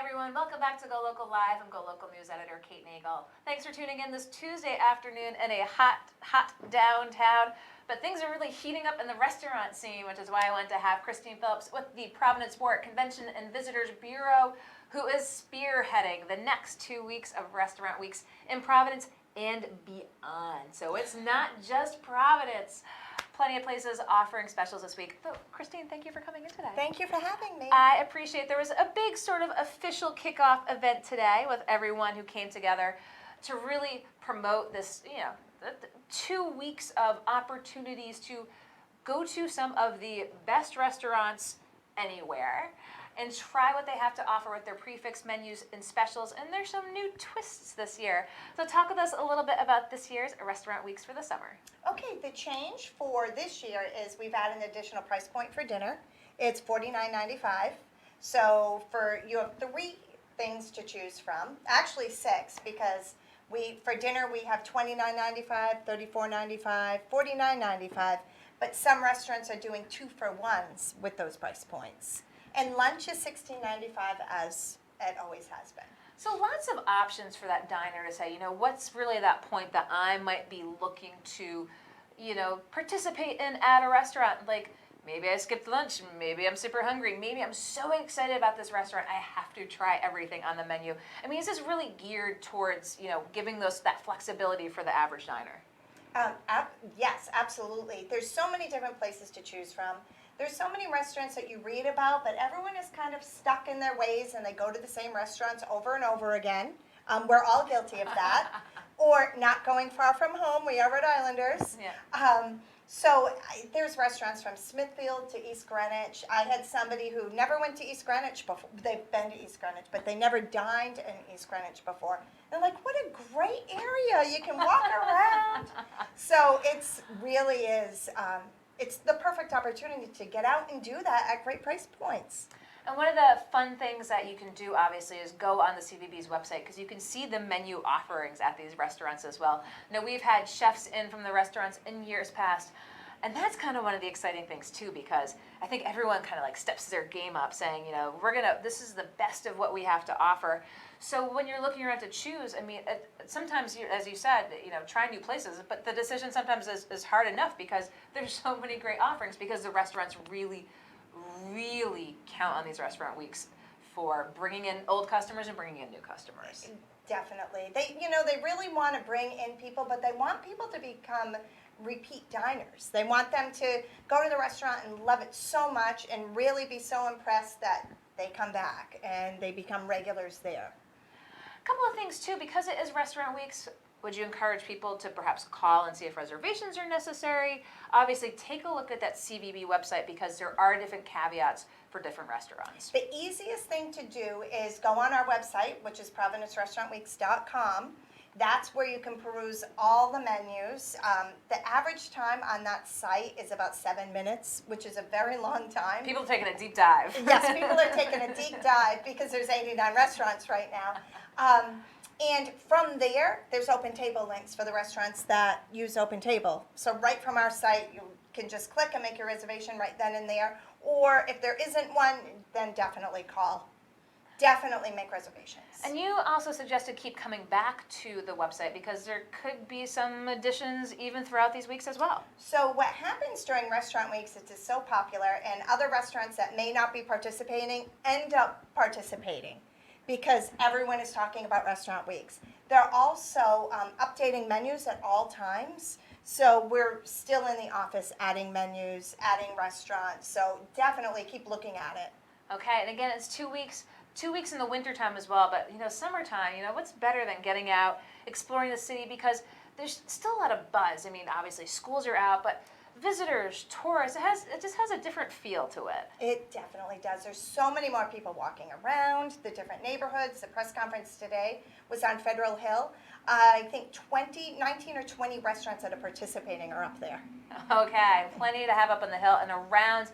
everyone. Welcome back to GoLocal Live. I'm GoLocal News Editor Kate Nagel. Thanks for tuning in this Tuesday afternoon in a hot downtown. But things are really heating up in the restaurant scene, which is why I wanted to have Christine Phillips with the Providence Port Convention and Visitors Bureau, who is spearheading the next 2 weeks of Restaurant Weeks in Providence and beyond. So it's not just Providence. Plenty of places offering specials this week. So, Christine, thank you for coming in today. Thank you for having me. I appreciate there was a big sort of official kickoff event today with everyone who came together to really promote this, the 2 weeks of opportunities to go to some of the best restaurants anywhere and try what they have to offer with their prefix menus and specials. And there's some new twists this year. So talk with us a little bit about this year's Restaurant Weeks for the summer. Okay, the change for this year is we've added an additional price point for dinner. It's $49.95. So you have 3 things to choose from. Actually 6, because for dinner we have $29.95, $34.95, $49.95. But some restaurants are doing 2-for-1s with those price points. And lunch is $16.95, as it always has been. So lots of options for that diner to say, what's really that point that I might be looking to, participate in at a restaurant. Like, maybe I skipped lunch, maybe I'm super hungry, maybe I'm so excited about this restaurant, I have to try everything on the menu. I mean, is this really geared towards, giving that flexibility for the average diner? Yes, absolutely. There's so many different places to choose from. There's so many restaurants that you read about, but everyone is kind of stuck in their ways and they go to the same restaurants over and over again. We're all guilty of that. Or not going far from home. We are Rhode Islanders. Yeah. There's restaurants from Smithfield to East Greenwich. I had somebody who never went to East Greenwich before. They've been to East Greenwich, but they never dined in East Greenwich before. They're like, what a great area. You can walk around. So it really is, it's the perfect opportunity to get out and do that at great price points. And one of the fun things that you can do, obviously, is go on the CVB's website, because you can see the menu offerings at these restaurants as well. Now, we've had chefs in from the restaurants in years past, and that's kind of one of the exciting things, too, because I think everyone kind of like steps their game up saying, this is the best of what we have to offer. So when you're looking around to choose, I mean, sometimes, as you said, try new places, but the decision sometimes is hard enough because there's so many great offerings, because the restaurants really count on these restaurant weeks for bringing in old customers and bringing in new customers. Definitely. They really want to bring in people, but they want people to become repeat diners. They want them to go to the restaurant and love it so much and really be so impressed that they come back and they become regulars there. A couple of things too, because it is Restaurant Weeks, would you encourage people to perhaps call and see if reservations are necessary? Obviously, take a look at that CVB website, because there are different caveats for different restaurants. The easiest thing to do is go on our website, which is providencerestaurantweeks.com. That's where you can peruse all the menus. The average time on that site is about 7 minutes, which is a very long time. People are taking a deep dive. Yes, people are taking a deep dive because there's 89 restaurants right now. And from there's open table links for the restaurants that use open table. So right from our site, you can just click and make your reservation right then and there. Or if there isn't one, then definitely call. Definitely make reservations. And you also suggested keep coming back to the website, because there could be some additions even throughout these weeks as well. So what happens during Restaurant Weeks, it is so popular, and other restaurants that may not be participating end up participating, because everyone is talking about Restaurant Weeks. They're also updating menus at all times. So we're still in the office adding menus, adding restaurants. So definitely keep looking at it. Okay, and again, it's 2 weeks. 2 weeks in the wintertime as well, but summertime, what's better than getting out, exploring the city, because there's still a lot of buzz. I mean, obviously schools are out, but visitors, tourists, it just has a different feel to it. It definitely does. There's so many more people walking around the different neighborhoods. The press conference today was on Federal Hill. I think 19 or 20 restaurants that are participating are up there. Okay, plenty to have up on the hill and around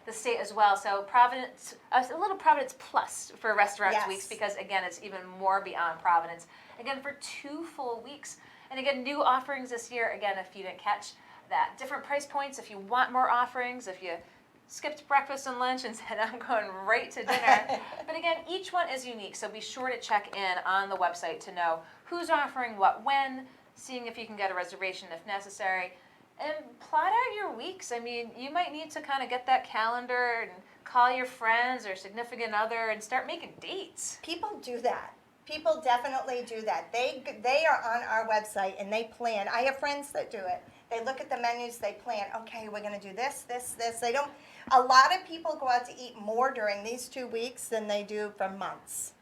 the state as well. So Providence, a little Providence plus for Restaurant Weeks, because again, it's even more beyond Providence. Again, for 2 full weeks. And again, new offerings this year. Again, if you didn't catch that, different price points. If you want more offerings, if you skipped breakfast and lunch and said, I'm going right to dinner. But again, again, each one is unique, so be sure to check in on the website to know who's offering what when, seeing if you can get a reservation if necessary, and plot out your weeks. I mean, you might need to kind of get that calendar and call your friends or significant other and start making dates. People do that. People definitely do that. They are on our website and they plan. I have friends that do it. They look at the menus, they plan, okay, we're gonna do this, this, this. They don't, a lot of people go out to eat more during these 2 weeks than they do for months.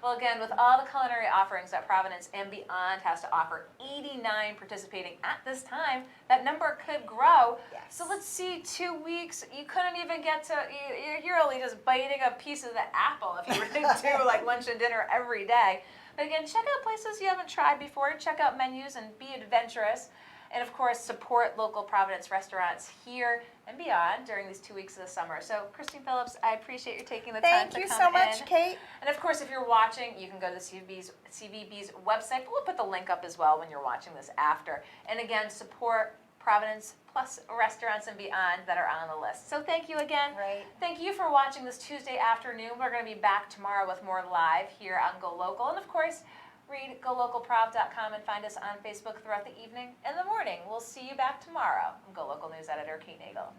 Well, again, with all the culinary offerings that Providence and beyond has to offer, 89 participating at this time, that number could grow. Yes. So let's see, 2 weeks, you couldn't even get to, you're only just biting a piece of the apple if you were to do like lunch and dinner every day. But again, check out places you haven't tried before, check out menus and be adventurous. And of course, support local Providence restaurants here and beyond during these 2 weeks of the summer. So, Christine Phillips, I appreciate you taking the time to come in. Thank you so much, Kate. And of course, if you're watching, you can go to the CVB's website. But we'll put the link up as well when you're watching this after. And again, support Providence plus restaurants and beyond that are on the list. So thank you again. Great. Thank you for watching this Tuesday afternoon. We're going to be back tomorrow with more live here on GoLocal. And of course, read GoLocalProv.com and find us on Facebook throughout the evening and the morning. We'll see you back tomorrow. I'm GoLocal News Editor Kate Nagel.